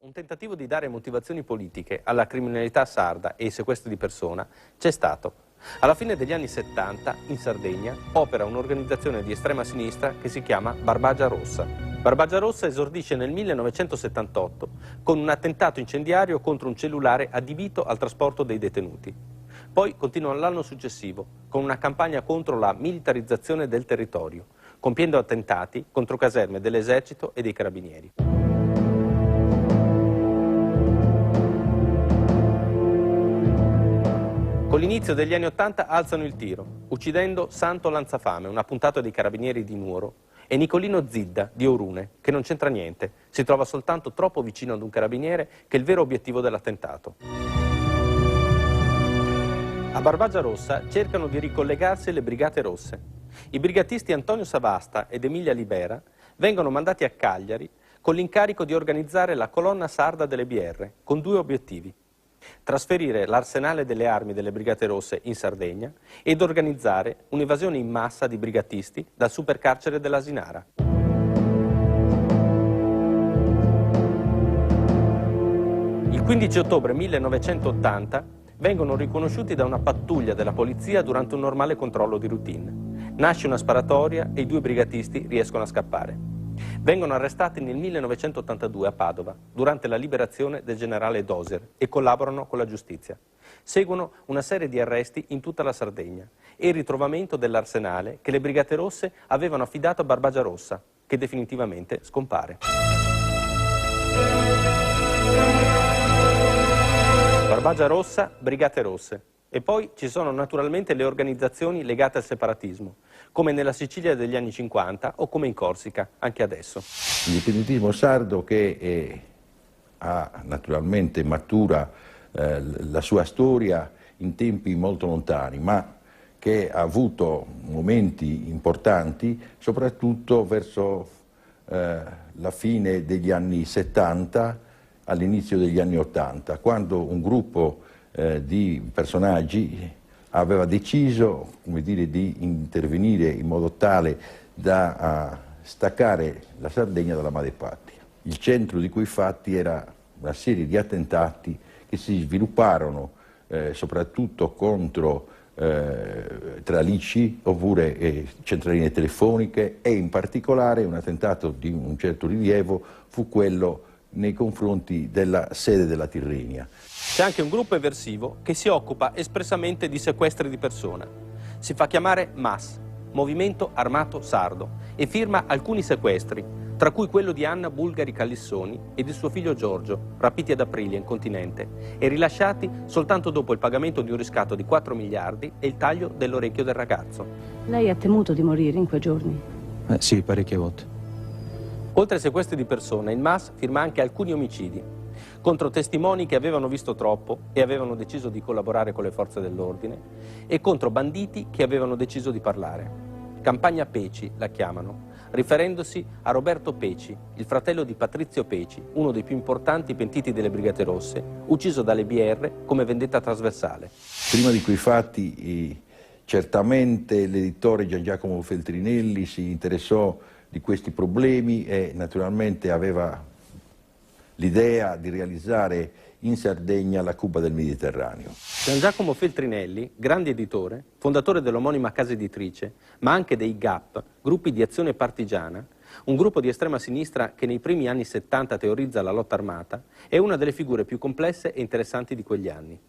Un tentativo di dare motivazioni politiche alla criminalità sarda e ai sequestri di persona c'è stato. Alla fine degli anni 70, in Sardegna, opera un'organizzazione di estrema sinistra che si chiama Barbagia Rossa. Barbagia Rossa esordisce nel 1978 con un attentato incendiario contro un cellulare adibito al trasporto dei detenuti. Poi continua l'anno successivo con una campagna contro la militarizzazione del territorio, compiendo attentati contro caserme dell'esercito e dei carabinieri. Con l'inizio degli anni '80 alzano il tiro, uccidendo Santo Lanzafame, un appuntato dei carabinieri di Nuoro, e Nicolino Zidda di Orune, che non c'entra niente, si trova soltanto troppo vicino ad un carabiniere che è il vero obiettivo dell'attentato. A Barbagia Rossa cercano di ricollegarsi le Brigate Rosse. I brigatisti Antonio Savasta ed Emilia Libera vengono mandati a Cagliari con l'incarico di organizzare la colonna sarda delle BR, con due obiettivi: trasferire l'arsenale delle armi delle Brigate Rosse in Sardegna ed organizzare un'evasione in massa di brigatisti dal supercarcere dell'Asinara. Il 15 ottobre 1980 vengono riconosciuti da una pattuglia della polizia durante un normale controllo di routine. Nasce una sparatoria e i due brigatisti riescono a scappare. Vengono arrestati nel 1982 a Padova, durante la liberazione del generale Doser, e collaborano con la giustizia. Seguono una serie di arresti in tutta la Sardegna e il ritrovamento dell'arsenale che le Brigate Rosse avevano affidato a Barbagia Rossa, che definitivamente scompare. Barbagia Rossa, Brigate Rosse. E poi ci sono naturalmente le organizzazioni legate al separatismo, come nella Sicilia degli anni 50 o come in Corsica, anche adesso. L'indipendentismo sardo che ha naturalmente matura la sua storia in tempi molto lontani, ma che ha avuto momenti importanti, soprattutto verso la fine degli anni 70, all'inizio degli anni 80, quando un gruppo di personaggi aveva deciso, come dire, di intervenire in modo tale da staccare la Sardegna dalla madrepatria. Il centro di quei fatti era una serie di attentati che si svilupparono soprattutto contro tralicci oppure centraline telefoniche, e in particolare un attentato di un certo rilievo fu quello nei confronti della sede della Tirrenia. C'è anche un gruppo eversivo che si occupa espressamente di sequestri di persona. Si fa chiamare MAS, Movimento Armato Sardo, e firma alcuni sequestri, tra cui quello di Anna Bulgari Callissoni e di suo figlio Giorgio, rapiti ad Aprilia in continente e rilasciati soltanto dopo il pagamento di un riscatto di 4 miliardi e il taglio dell'orecchio del ragazzo. Lei ha temuto di morire in quei giorni? Sì, parecchie volte. Oltre ai sequestri di persona, il MAS firma anche alcuni omicidi contro testimoni che avevano visto troppo e avevano deciso di collaborare con le forze dell'ordine, e contro banditi che avevano deciso di parlare. Campagna Peci la chiamano, riferendosi a Roberto Peci, il fratello di Patrizio Peci, uno dei più importanti pentiti delle Brigate Rosse, ucciso dalle BR come vendetta trasversale. Prima di quei fatti certamente l'editore Gian Giacomo Feltrinelli si interessò di questi problemi e naturalmente aveva l'idea di realizzare in Sardegna la Cuba del Mediterraneo. Gian Giacomo Feltrinelli, grande editore, fondatore dell'omonima casa editrice, ma anche dei GAP, gruppi di azione partigiana, un gruppo di estrema sinistra che nei primi anni 70 teorizza la lotta armata, è una delle figure più complesse e interessanti di quegli anni.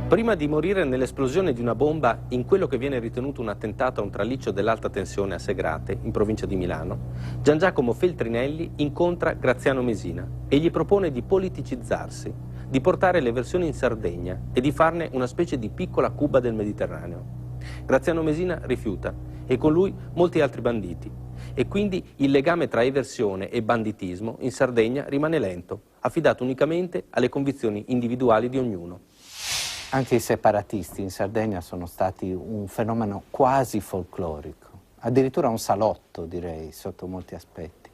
Prima di morire nell'esplosione di una bomba in quello che viene ritenuto un attentato a un traliccio dell'alta tensione a Segrate, in provincia di Milano, Gian Giacomo Feltrinelli incontra Graziano Mesina e gli propone di politicizzarsi, di portare le versioni in Sardegna e di farne una specie di piccola Cuba del Mediterraneo. Graziano Mesina rifiuta, e con lui molti altri banditi, e quindi il legame tra eversione e banditismo in Sardegna rimane lento, affidato unicamente alle convinzioni individuali di ognuno. Anche i separatisti in Sardegna sono stati un fenomeno quasi folclorico, addirittura un salotto, direi, sotto molti aspetti,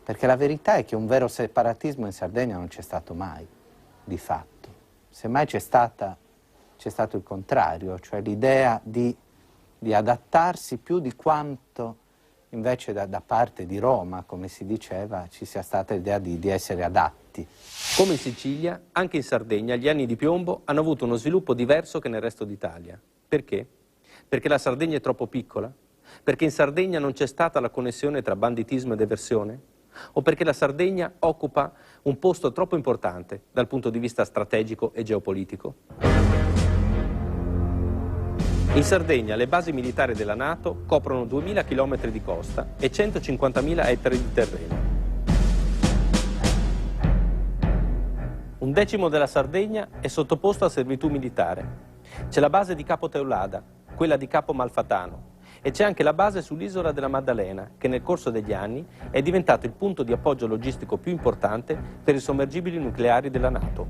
perché la verità è che un vero separatismo in Sardegna non c'è stato mai, di fatto. Semmai c'è stato il contrario, cioè l'idea di adattarsi più di quanto invece da parte di Roma, come si diceva, ci sia stata l'idea di essere adatti. Come in Sicilia, anche in Sardegna gli anni di piombo hanno avuto uno sviluppo diverso che nel resto d'Italia. Perché? Perché la Sardegna è troppo piccola? Perché in Sardegna non c'è stata la connessione tra banditismo ed eversione? O perché la Sardegna occupa un posto troppo importante dal punto di vista strategico e geopolitico? In Sardegna le basi militari della NATO coprono 2000 km di costa e 150.000 ettari di terreno. Un decimo della Sardegna è sottoposto a servitù militare. C'è la base di Capo Teulada, quella di Capo Malfatano, e c'è anche la base sull'isola della Maddalena, che nel corso degli anni è diventato il punto di appoggio logistico più importante per i sommergibili nucleari della NATO.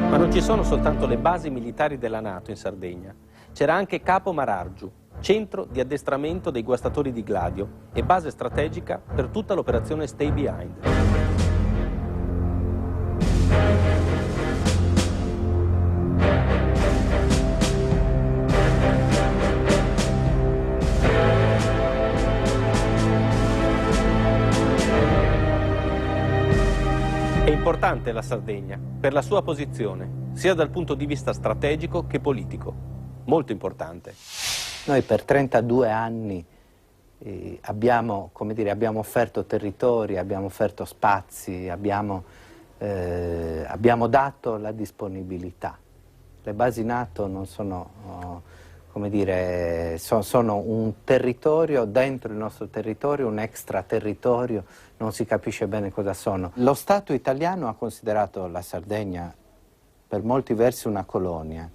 Ma non ci sono soltanto le basi militari della NATO in Sardegna. C'era anche Capo Marargiu, centro di addestramento dei guastatori di Gladio e base strategica per tutta l'operazione Stay Behind. È importante la Sardegna per la sua posizione, sia dal punto di vista strategico che politico. Molto importante. Noi per 32 anni abbiamo offerto territori, abbiamo offerto spazi, abbiamo dato la disponibilità. Le basi NATO non sono, sono un territorio dentro il nostro territorio, un extraterritorio, non si capisce bene cosa sono. Lo Stato italiano ha considerato la Sardegna per molti versi una colonia.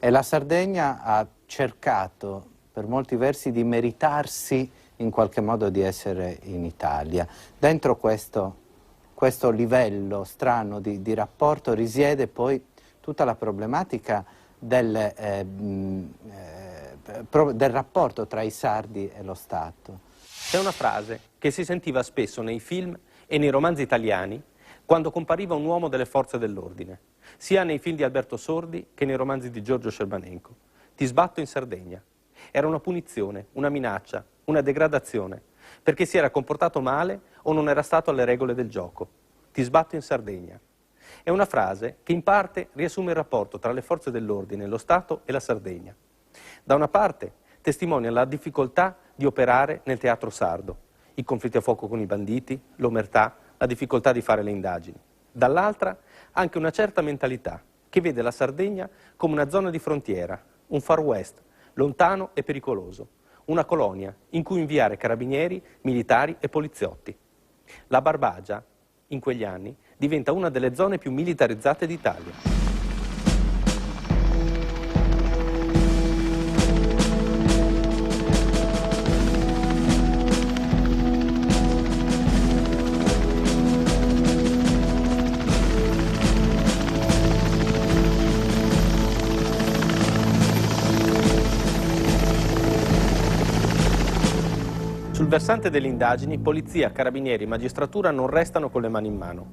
E la Sardegna ha cercato per molti versi di meritarsi in qualche modo di essere in Italia. Dentro questo livello strano di rapporto risiede poi tutta la problematica del rapporto tra i sardi e lo Stato. C'è una frase che si sentiva spesso nei film e nei romanzi italiani quando compariva un uomo delle forze dell'ordine, sia nei film di Alberto Sordi che nei romanzi di Giorgio Scerbanenko. Ti sbatto in Sardegna. Era una punizione, una minaccia, una degradazione, perché si era comportato male o non era stato alle regole del gioco. Ti sbatto in Sardegna. È una frase che in parte riassume il rapporto tra le forze dell'ordine, lo Stato e la Sardegna. Da una parte testimonia la difficoltà di operare nel teatro sardo, i conflitti a fuoco con i banditi, l'omertà, la difficoltà di fare le indagini. Dall'altra anche una certa mentalità che vede la Sardegna come una zona di frontiera, un far west, lontano e pericoloso, una colonia in cui inviare carabinieri, militari e poliziotti. La Barbagia, in quegli anni, diventa una delle zone più militarizzate d'Italia. Sul versante delle indagini, polizia, carabinieri e magistratura non restano con le mani in mano.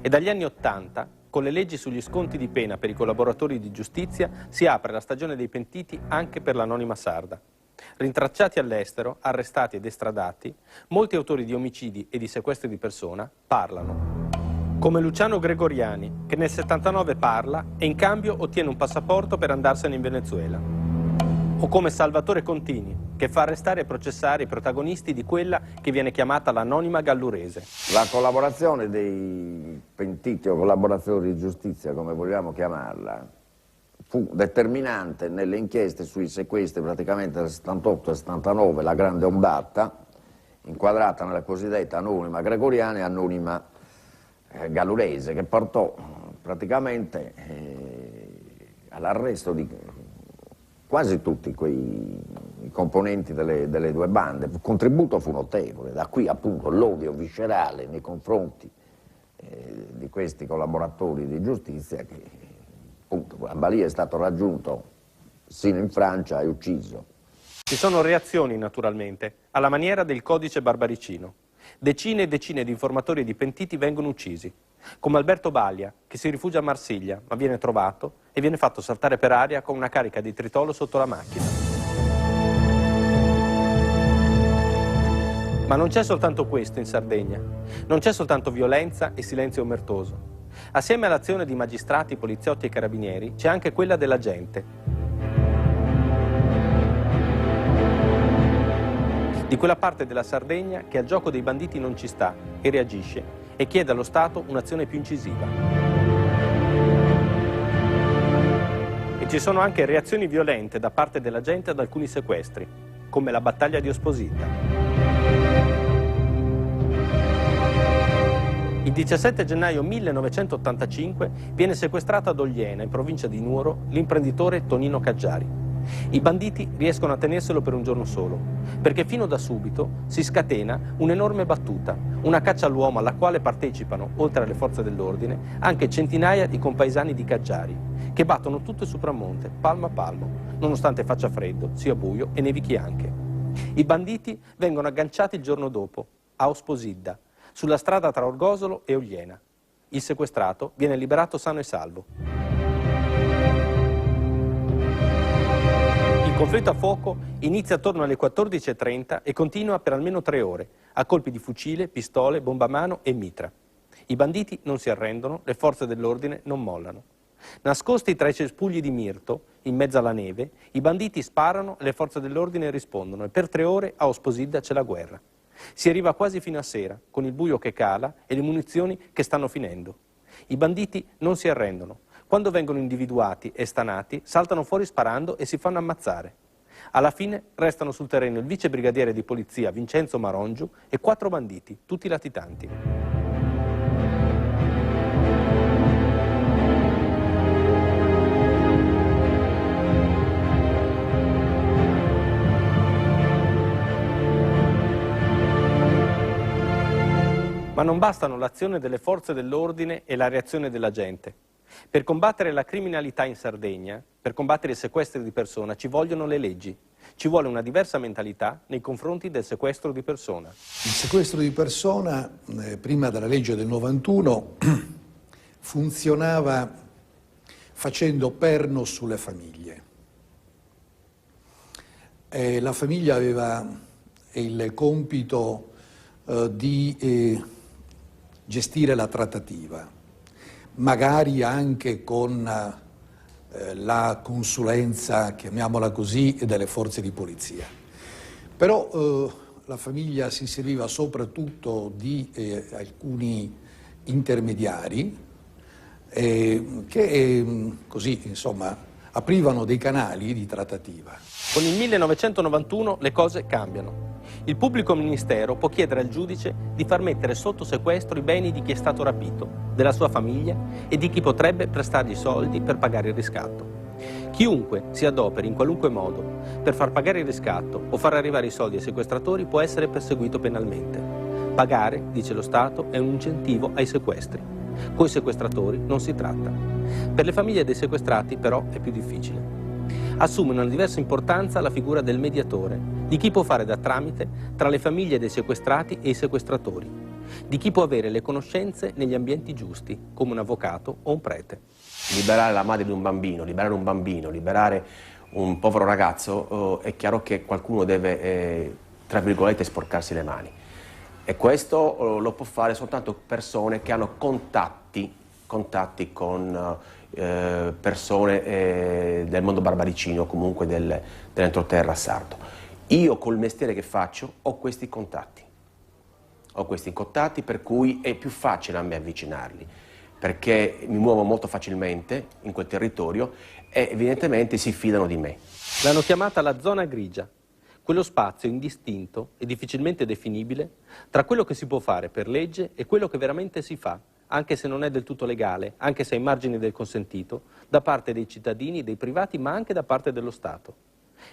E dagli anni '80, con le leggi sugli sconti di pena per i collaboratori di giustizia, si apre la stagione dei pentiti anche per l'anonima sarda. Rintracciati all'estero, arrestati ed estradati, molti autori di omicidi e di sequestri di persona parlano. Come Luciano Gregoriani, che nel '79 parla e in cambio ottiene un passaporto per andarsene in Venezuela. O come Salvatore Contini, che fa arrestare e processare i protagonisti di quella che viene chiamata l'anonima Gallurese. La collaborazione dei pentiti o collaboratori di giustizia, come vogliamo chiamarla, fu determinante nelle inchieste sui sequestri praticamente del 78 e 79, la grande ondata, inquadrata nella cosiddetta anonima Gregoriani e anonima Gallurese, che portò praticamente all'arresto di quasi tutti quei componenti delle due bande. Il contributo fu notevole, da qui appunto l'odio viscerale nei confronti di questi collaboratori di giustizia che appunto Balì è stato raggiunto sino in Francia e ucciso. Ci sono reazioni naturalmente, alla maniera del codice barbaricino. Decine e decine di informatori e di pentiti vengono uccisi, come Alberto Baglia, che si rifugia a Marsiglia, ma viene trovato e viene fatto saltare per aria con una carica di tritolo sotto la macchina. Ma non c'è soltanto questo in Sardegna, non c'è soltanto violenza e silenzio omertoso. Assieme all'azione di magistrati, poliziotti e carabinieri c'è anche quella della gente. Di quella parte della Sardegna che al gioco dei banditi non ci sta e reagisce e chiede allo Stato un'azione più incisiva. E ci sono anche reazioni violente da parte della gente ad alcuni sequestri, come la battaglia di Osposita. Il 17 gennaio 1985 viene sequestrato ad Ogliena, in provincia di Nuoro, l'imprenditore Tonino Caggiari. I banditi riescono a tenerselo per un giorno solo, perché fino da subito si scatena un'enorme battuta, una caccia all'uomo alla quale partecipano, oltre alle forze dell'ordine, anche centinaia di compaesani di Caggiari, che battono tutto il sopramonte, palmo a palmo, nonostante faccia freddo, sia buio e nevichi anche. I banditi vengono agganciati il giorno dopo, a Osposidda, sulla strada tra Orgosolo e Ogliena. Il sequestrato viene liberato sano e salvo. Il conflitto a fuoco inizia attorno alle 14:30 e continua per almeno 3 ore, a colpi di fucile, pistole, bomba a mano e mitra. I banditi non si arrendono, le forze dell'ordine non mollano. Nascosti tra i cespugli di mirto, in mezzo alla neve, i banditi sparano e le forze dell'ordine rispondono e per 3 ore a Osposidda c'è la guerra. Si arriva quasi fino a sera, con il buio che cala e le munizioni che stanno finendo. I banditi non si arrendono. Quando vengono individuati e stanati, saltano fuori sparando e si fanno ammazzare. Alla fine restano sul terreno il vice brigadiere di polizia Vincenzo Marongiu e 4 banditi, tutti latitanti. Ma non bastano l'azione delle forze dell'ordine e la reazione della gente. Per combattere la criminalità in Sardegna, per combattere i sequestri di persona, ci vogliono le leggi. Ci vuole una diversa mentalità nei confronti del sequestro di persona. Il sequestro di persona, prima della legge del 91, funzionava facendo perno sulle famiglie. La famiglia aveva il compito di gestire la trattativa, magari anche con la consulenza, chiamiamola così, delle forze di polizia. Però la famiglia si serviva soprattutto di alcuni intermediari che così, insomma, aprivano dei canali di trattativa. Con il 1991 le cose cambiano. Il pubblico ministero può chiedere al giudice di far mettere sotto sequestro i beni di chi è stato rapito, della sua famiglia e di chi potrebbe prestargli soldi per pagare il riscatto. Chiunque si adoperi in qualunque modo per far pagare il riscatto o far arrivare i soldi ai sequestratori può essere perseguito penalmente. Pagare, dice lo Stato, è un incentivo ai sequestri. Coi sequestratori non si tratta. Per le famiglie dei sequestrati però è più difficile. Assume una diversa importanza la figura del mediatore, di chi può fare da tramite tra le famiglie dei sequestrati e i sequestratori, di chi può avere le conoscenze negli ambienti giusti, come un avvocato o un prete. Liberare la madre di un bambino, liberare un povero ragazzo, è chiaro che qualcuno deve, tra virgolette, sporcarsi le mani. E questo lo può fare soltanto persone che hanno contatti con persone del mondo barbaricino o comunque dell'entroterra sardo. Io col mestiere che faccio ho questi contatti per cui è più facile a me avvicinarli, perché mi muovo molto facilmente in quel territorio e evidentemente si fidano di me. L'hanno chiamata la zona grigia, quello spazio indistinto e difficilmente definibile tra quello che si può fare per legge e quello che veramente si fa, anche se non è del tutto legale, anche se ai margini del consentito, da parte dei cittadini, dei privati, ma anche da parte dello Stato.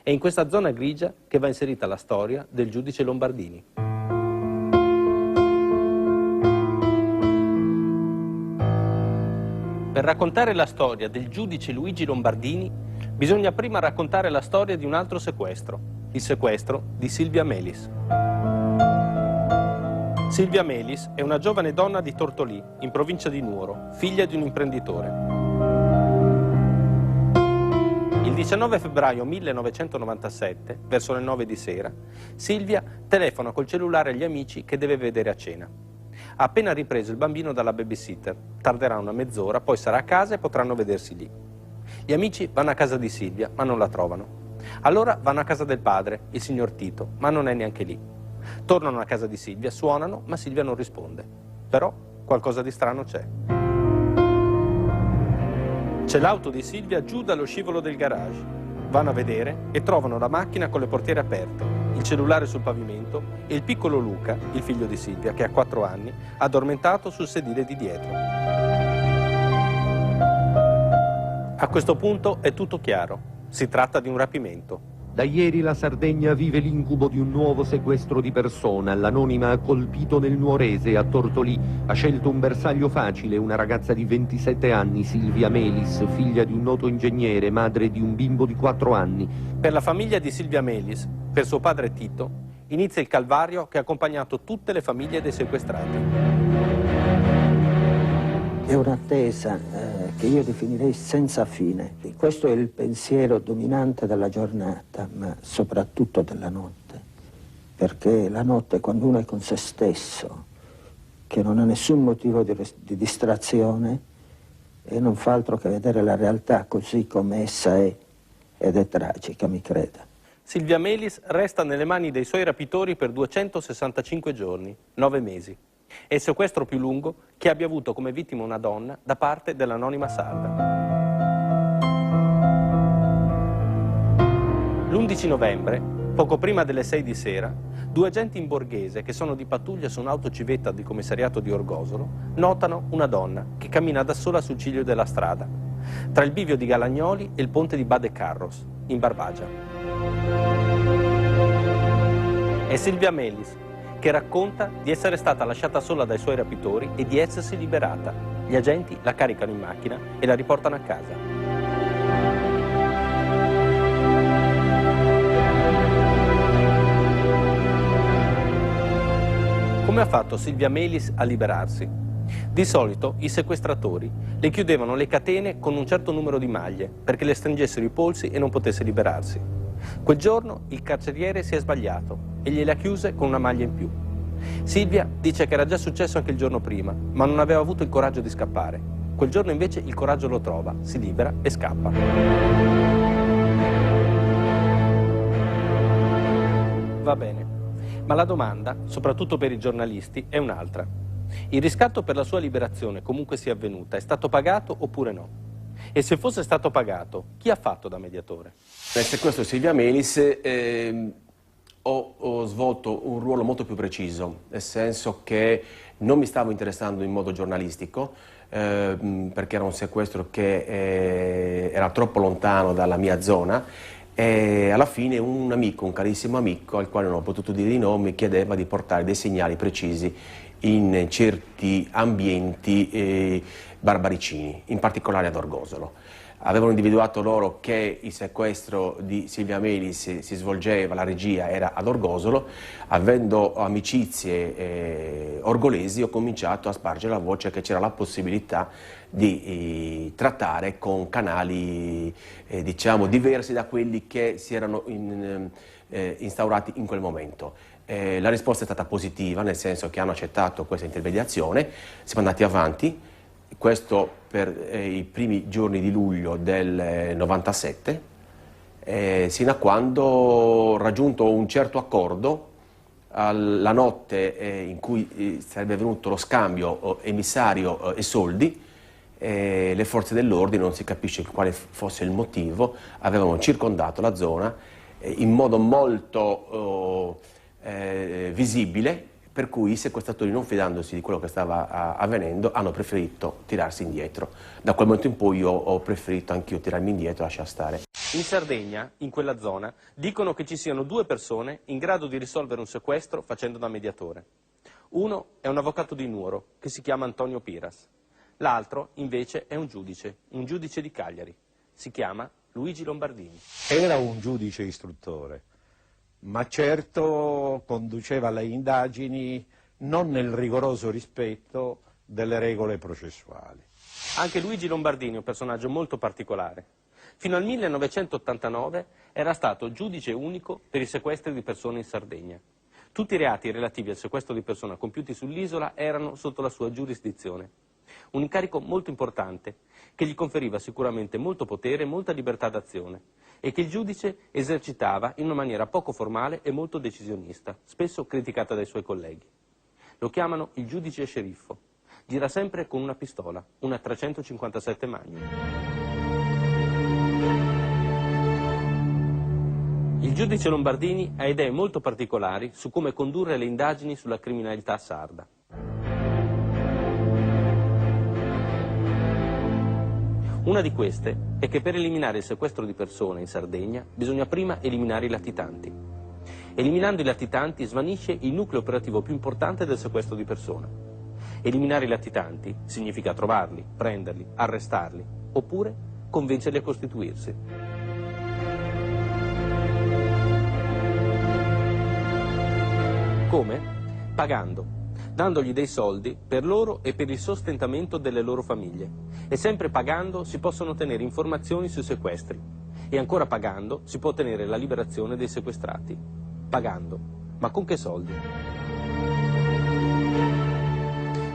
È in questa zona grigia che va inserita la storia del giudice Lombardini. Per raccontare la storia del giudice Luigi Lombardini, bisogna prima raccontare la storia di un altro sequestro, il sequestro di Silvia Melis. Silvia Melis è una giovane donna di Tortolì, in provincia di Nuoro, figlia di un imprenditore. Il 19 febbraio 1997, verso le 9 di sera, Silvia telefona col cellulare agli amici che deve vedere a cena. Ha appena ripreso il bambino dalla babysitter, tarderà una mezz'ora, poi sarà a casa e potranno vedersi lì. Gli amici vanno a casa di Silvia, ma non la trovano. Allora vanno a casa del padre, il signor Tito, ma non è neanche lì. Tornano a casa di Silvia, suonano, ma Silvia non risponde. Però qualcosa di strano c'è. C'è l'auto di Silvia giù dallo scivolo del garage. Vanno a vedere e trovano la macchina con le portiere aperte, il cellulare sul pavimento e il piccolo Luca, il figlio di Silvia, che ha 4 anni, addormentato sul sedile di dietro. A questo punto è tutto chiaro. Si tratta di un rapimento. Da ieri la Sardegna vive l'incubo di un nuovo sequestro di persona. L'anonima ha colpito nel nuorese, a Tortolì. Ha scelto un bersaglio facile, una ragazza di 27 anni, Silvia Melis, figlia di un noto ingegnere, madre di un bimbo di 4 anni. Per la famiglia di Silvia Melis, per suo padre Tito, inizia il calvario che ha accompagnato tutte le famiglie dei sequestrati. È un'attesa che io definirei senza fine. Questo è il pensiero dominante della giornata, ma soprattutto della notte. Perché la notte, quando uno è con se stesso, che non ha nessun motivo di distrazione, e non fa altro che vedere la realtà così come essa è, ed è tragica, mi creda. Silvia Melis resta nelle mani dei suoi rapitori per 265 giorni, 9 mesi. È il sequestro più lungo che abbia avuto come vittima una donna da parte dell'anonima sarda. L'11 novembre, poco prima delle 6 di sera, 2 agenti in borghese che sono di pattuglia su un'autocivetta di commissariato di Orgosolo notano una donna che cammina da sola sul ciglio della strada, tra il bivio di Galagnoli e il ponte di Bade Carros, in Barbagia. È Silvia Melis, che racconta di essere stata lasciata sola dai suoi rapitori e di essersi liberata. Gli agenti la caricano in macchina e la riportano a casa. Come ha fatto Silvia Melis a liberarsi? Di solito i sequestratori le chiudevano le catene con un certo numero di maglie perché le stringessero i polsi e non potesse liberarsi. Quel giorno il carceriere si è sbagliato e gliela chiuse con una maglia in più. Silvia dice che era già successo anche il giorno prima, ma non aveva avuto il coraggio di scappare. Quel giorno invece il coraggio lo trova, si libera e scappa. Va bene, ma la domanda, soprattutto per i giornalisti, è un'altra. Il riscatto per la sua liberazione, comunque sia avvenuta, è stato pagato oppure no? E se fosse stato pagato, chi ha fatto da mediatore? Nel sequestro di Silvia Melis ho svolto un ruolo molto più preciso, nel senso che non mi stavo interessando in modo giornalistico, perché era un sequestro che era troppo lontano dalla mia zona, e alla fine un amico, un carissimo amico, al quale non ho potuto dire i nomi, mi chiedeva di portare dei segnali precisi in certi ambienti barbaricini, in particolare ad Orgosolo. Avevano individuato loro che il sequestro di Silvia Melis si svolgeva, la regia era ad Orgosolo. Avendo amicizie orgolesi ho cominciato a spargere la voce che c'era la possibilità di trattare con canali diciamo diversi da quelli che si erano instaurati in quel momento. La risposta è stata positiva, nel senso che hanno accettato questa intermediazione, siamo andati avanti. Questo per i primi giorni di luglio del 97, sino a quando ho raggiunto un certo accordo la notte in cui sarebbe venuto lo scambio emissario e soldi. Le forze dell'ordine, non si capisce quale fosse il motivo, avevano circondato la zona in modo molto visibile, per cui i sequestratori, non fidandosi di quello che stava avvenendo, hanno preferito tirarsi indietro. Da quel momento in poi io ho preferito anch'io tirarmi indietro e lasciar stare. In Sardegna, in quella zona, dicono che ci siano 2 persone in grado di risolvere un sequestro facendo da mediatore. Uno è un avvocato di Nuoro, che si chiama Antonio Piras. L'altro, invece, è un giudice di Cagliari. Si chiama Luigi Lombardini. Era un giudice istruttore, ma certo conduceva le indagini non nel rigoroso rispetto delle regole processuali. Anche Luigi Lombardini è un personaggio molto particolare. Fino al 1989 era stato giudice unico per i sequestri di persone in Sardegna. Tutti i reati relativi al sequestro di persona compiuti sull'isola erano sotto la sua giurisdizione. Un incarico molto importante, che gli conferiva sicuramente molto potere e molta libertà d'azione, e che il giudice esercitava in una maniera poco formale e molto decisionista, spesso criticata dai suoi colleghi. Lo chiamano il giudice sceriffo. Gira sempre con una pistola, una 357 Magnum. Il giudice Lombardini ha idee molto particolari su come condurre le indagini sulla criminalità sarda. Una di queste è che per eliminare il sequestro di persone in Sardegna bisogna prima eliminare i latitanti. Eliminando i latitanti svanisce il nucleo operativo più importante del sequestro di persona. Eliminare i latitanti significa trovarli, prenderli, arrestarli, oppure convincerli a costituirsi. Come? Pagando. Dandogli dei soldi per loro e per il sostentamento delle loro famiglie. E sempre pagando si possono ottenere informazioni sui sequestri. E ancora pagando si può ottenere la liberazione dei sequestrati. Pagando. Ma con che soldi?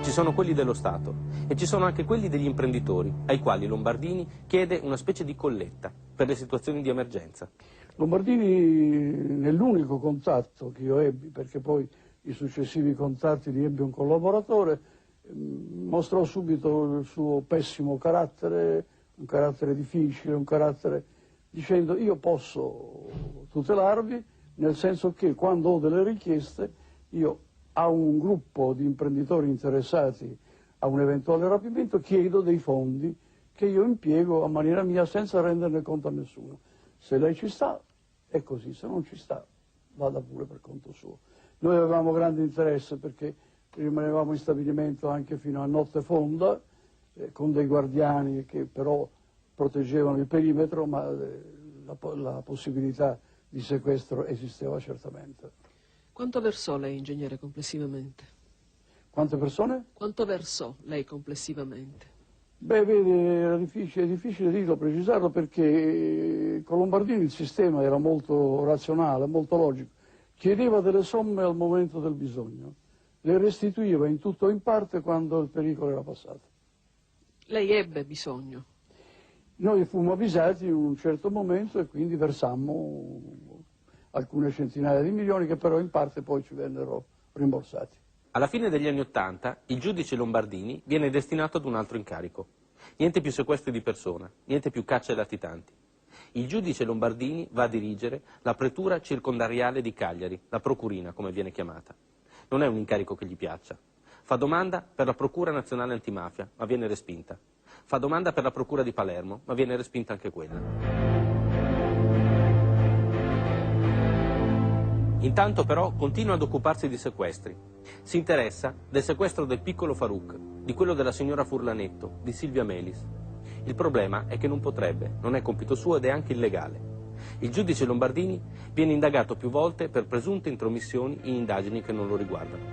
Ci sono quelli dello Stato e ci sono anche quelli degli imprenditori, ai quali Lombardini chiede una specie di colletta per le situazioni di emergenza. Lombardini, nell'unico contatto che io ebbi, perché poi i successivi contatti li ebbe un collaboratore, mostrò subito il suo pessimo carattere, un carattere difficile, un carattere dicendo io posso tutelarvi, nel senso che quando ho delle richieste io a un gruppo di imprenditori interessati a un eventuale rapimento chiedo dei fondi che io impiego a maniera mia senza renderne conto a nessuno. Se lei ci sta è così, se non ci sta vada pure per conto suo. Noi avevamo grande interesse perché rimanevamo in stabilimento anche fino a notte fonda, con dei guardiani che però proteggevano il perimetro, ma la possibilità di sequestro esisteva certamente. Quanto versò lei, ingegnere, complessivamente? Quante persone? Quanto versò lei complessivamente? Beh, vedi, è difficile dirlo, precisarlo, perché con Lombardini il sistema era molto razionale, molto logico. Chiedeva delle somme al momento del bisogno, le restituiva in tutto o in parte quando il pericolo era passato. Lei ebbe bisogno? Noi fummo avvisati in un certo momento e quindi versammo alcune centinaia di milioni che però in parte poi ci vennero rimborsati. Alla fine degli anni '80 il giudice Lombardini viene destinato ad un altro incarico. Niente più sequestri di persona, niente più caccia ai latitanti. Il giudice Lombardini va a dirigere la pretura circondariale di Cagliari, la procurina come viene chiamata. Non è un incarico che gli piaccia. Fa domanda per la Procura Nazionale Antimafia, ma viene respinta. Fa domanda per la Procura di Palermo, ma viene respinta anche quella. Intanto però continua ad occuparsi di sequestri. Si interessa del sequestro del piccolo Farouk, di quello della signora Furlanetto, di Silvia Melis. Il problema è che non potrebbe, non è compito suo ed è anche illegale. Il giudice Lombardini viene indagato più volte per presunte intromissioni in indagini che non lo riguardano.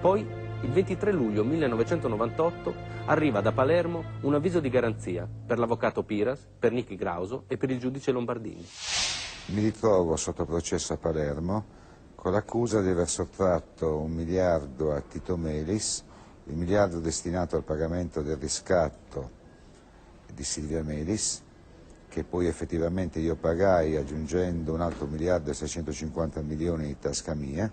Poi, il 23 luglio 1998, arriva da Palermo un avviso di garanzia per l'avvocato Piras, per Nichi Grauso e per il giudice Lombardini. Mi ritrovo sotto processo a Palermo con l'accusa di aver sottratto 1 miliardo a Tito Melis, il miliardo destinato al pagamento del riscatto di Silvia Melis, che poi effettivamente io pagai aggiungendo un altro 1 miliardo e 650 milioni di tasca mia,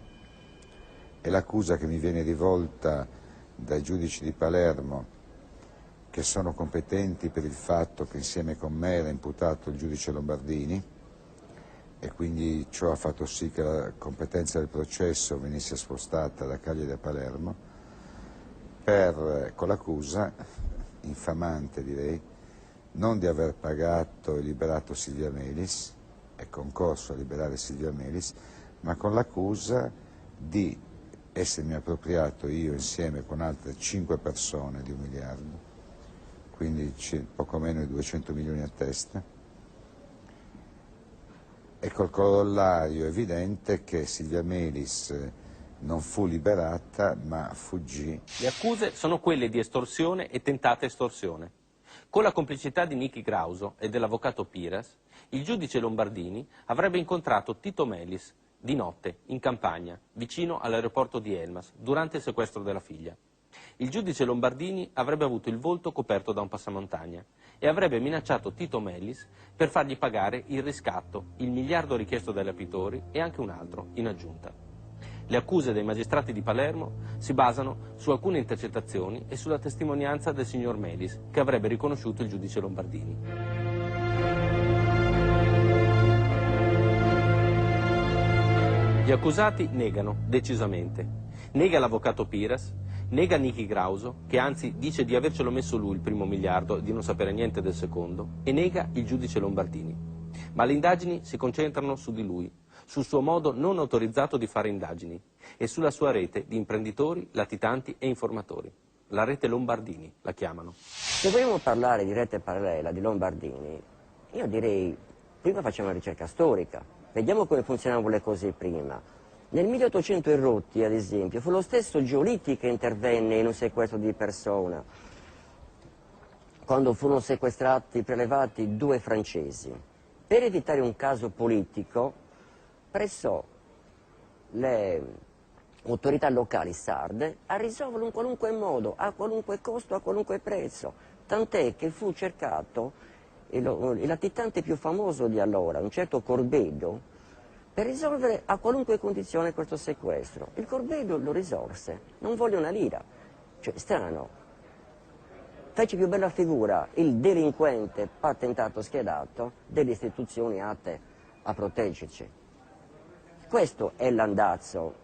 e l'accusa che mi viene rivolta dai giudici di Palermo, che sono competenti per il fatto che insieme con me era imputato il giudice Lombardini, e quindi ciò ha fatto sì che la competenza del processo venisse spostata da Cagliari a Palermo, con l'accusa, infamante direi, non di aver pagato e liberato Silvia Melis, e concorso a liberare Silvia Melis, ma con l'accusa di essermi appropriato io insieme con altre 5 persone di 1 miliardo, quindi poco meno di 200 milioni a testa, e col corollario evidente che Silvia Melis non fu liberata ma fuggì. Le accuse sono quelle di estorsione e tentata estorsione. Con la complicità di Nichi Grauso e dell'avvocato Piras, il giudice Lombardini avrebbe incontrato Tito Melis di notte, in campagna, vicino all'aeroporto di Elmas, durante il sequestro della figlia. Il giudice Lombardini avrebbe avuto il volto coperto da un passamontagna e avrebbe minacciato Tito Melis per fargli pagare il riscatto, il miliardo richiesto dai rapitori e anche un altro in aggiunta. Le accuse dei magistrati di Palermo si basano su alcune intercettazioni e sulla testimonianza del signor Melis, che avrebbe riconosciuto il giudice Lombardini. Gli accusati negano decisamente. Nega l'avvocato Piras, nega Nichi Grauso, che anzi dice di avercelo messo lui il primo miliardo e di non sapere niente del secondo, e nega il giudice Lombardini. Ma le indagini si concentrano su di lui, sul suo modo non autorizzato di fare indagini e sulla sua rete di imprenditori, latitanti e informatori. La rete Lombardini la chiamano. Se vogliamo parlare di rete parallela di Lombardini, io direi prima facciamo una ricerca storica, vediamo come funzionavano le cose prima. Nel 1800 e rotti, ad esempio, fu lo stesso Giolitti che intervenne in un sequestro di persona, quando furono sequestrati, prelevati 2 francesi. Per evitare un caso politico, pressò le autorità locali sarde a risolverlo in qualunque modo, a qualunque costo, a qualunque prezzo, tant'è che fu cercato il latitante più famoso di allora, un certo Corbedo, per risolvere a qualunque condizione questo sequestro. Il Corbedo lo risolse, non volle una lira. Cioè, strano, fece più bella figura il delinquente patentato schedato delle istituzioni atte a proteggerci. Questo è l'andazzo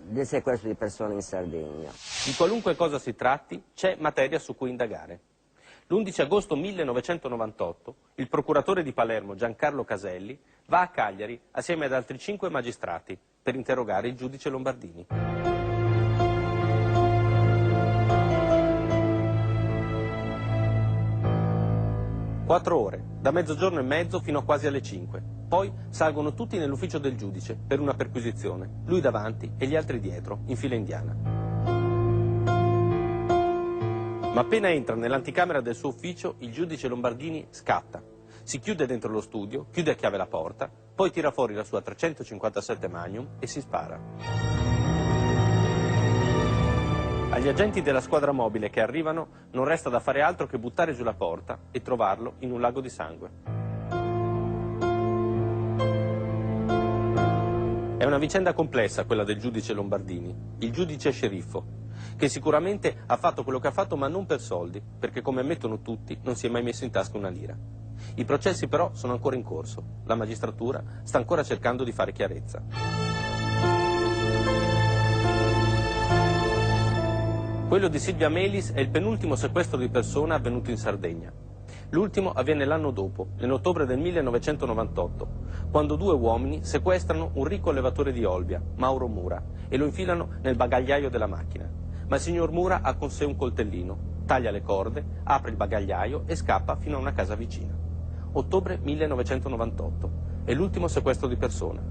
del sequestro di persone in Sardegna. Di qualunque cosa si tratti, c'è materia su cui indagare. L'11 agosto 1998 il procuratore di Palermo Giancarlo Caselli va a Cagliari assieme ad altri 5 magistrati per interrogare il giudice Lombardini. Quattro ore, da mezzogiorno e mezzo fino a quasi alle 5. Poi salgono tutti nell'ufficio del giudice per una perquisizione, lui davanti e gli altri dietro, in fila indiana. Ma appena entra nell'anticamera del suo ufficio, il giudice Lombardini scatta. Si chiude dentro lo studio, chiude a chiave la porta, poi tira fuori la sua 357 Magnum e si spara. Agli agenti della squadra mobile che arrivano non resta da fare altro che buttare giù la porta e trovarlo in un lago di sangue. È una vicenda complessa quella del giudice Lombardini, il giudice sceriffo, che sicuramente ha fatto quello che ha fatto ma non per soldi, perché come ammettono tutti non si è mai messo in tasca una lira. I processi però sono ancora in corso, la magistratura sta ancora cercando di fare chiarezza. Quello di Silvia Melis è il penultimo sequestro di persona avvenuto in Sardegna. L'ultimo avviene l'anno dopo, nell'ottobre del 1998, quando 2 uomini sequestrano un ricco allevatore di Olbia, Mauro Mura, e lo infilano nel bagagliaio della macchina. Ma il signor Mura ha con sé un coltellino, taglia le corde, apre il bagagliaio e scappa fino a una casa vicina. Ottobre 1998, è l'ultimo sequestro di persona.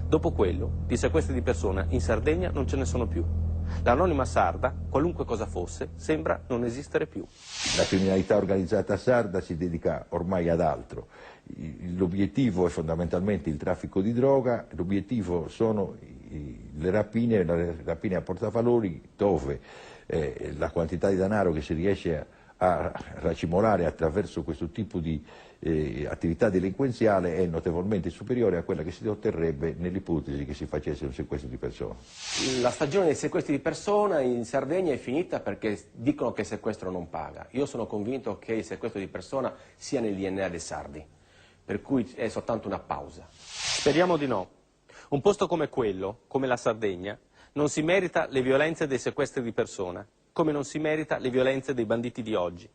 Dopo quello, di sequestri di persona in Sardegna non ce ne sono più. L'anonima sarda, qualunque cosa fosse, sembra non esistere più. La criminalità organizzata sarda si dedica ormai ad altro. L'obiettivo è fondamentalmente il traffico di droga, l'obiettivo sono le rapine a portavalori, dove la quantità di denaro che si riesce a racimolare attraverso questo tipo di attività delinquenziale è notevolmente superiore a quella che si otterrebbe nell'ipotesi che si facesse un sequestro di persona. La stagione dei sequestri di persona in Sardegna è finita perché dicono che il sequestro non paga. Io sono convinto che il sequestro di persona sia nel DNA dei sardi, per cui è soltanto una pausa. Speriamo di no. Un posto come quello, come la Sardegna, non si merita le violenze dei sequestri di persona, come non si merita le violenze dei banditi di oggi,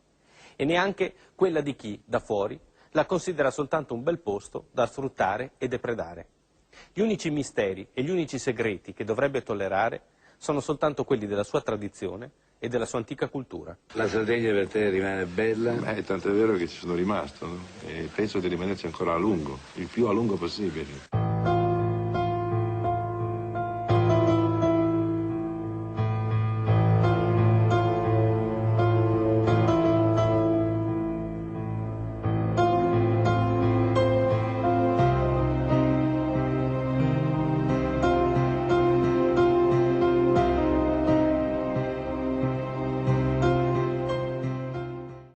e neanche quella di chi, da fuori, la considera soltanto un bel posto da sfruttare e depredare. Gli unici misteri e gli unici segreti che dovrebbe tollerare sono soltanto quelli della sua tradizione e della sua antica cultura. La Sardegna per te rimane bella? Tanto è vero che ci sono rimasto, no? E penso di rimanerci ancora a lungo, il più a lungo possibile.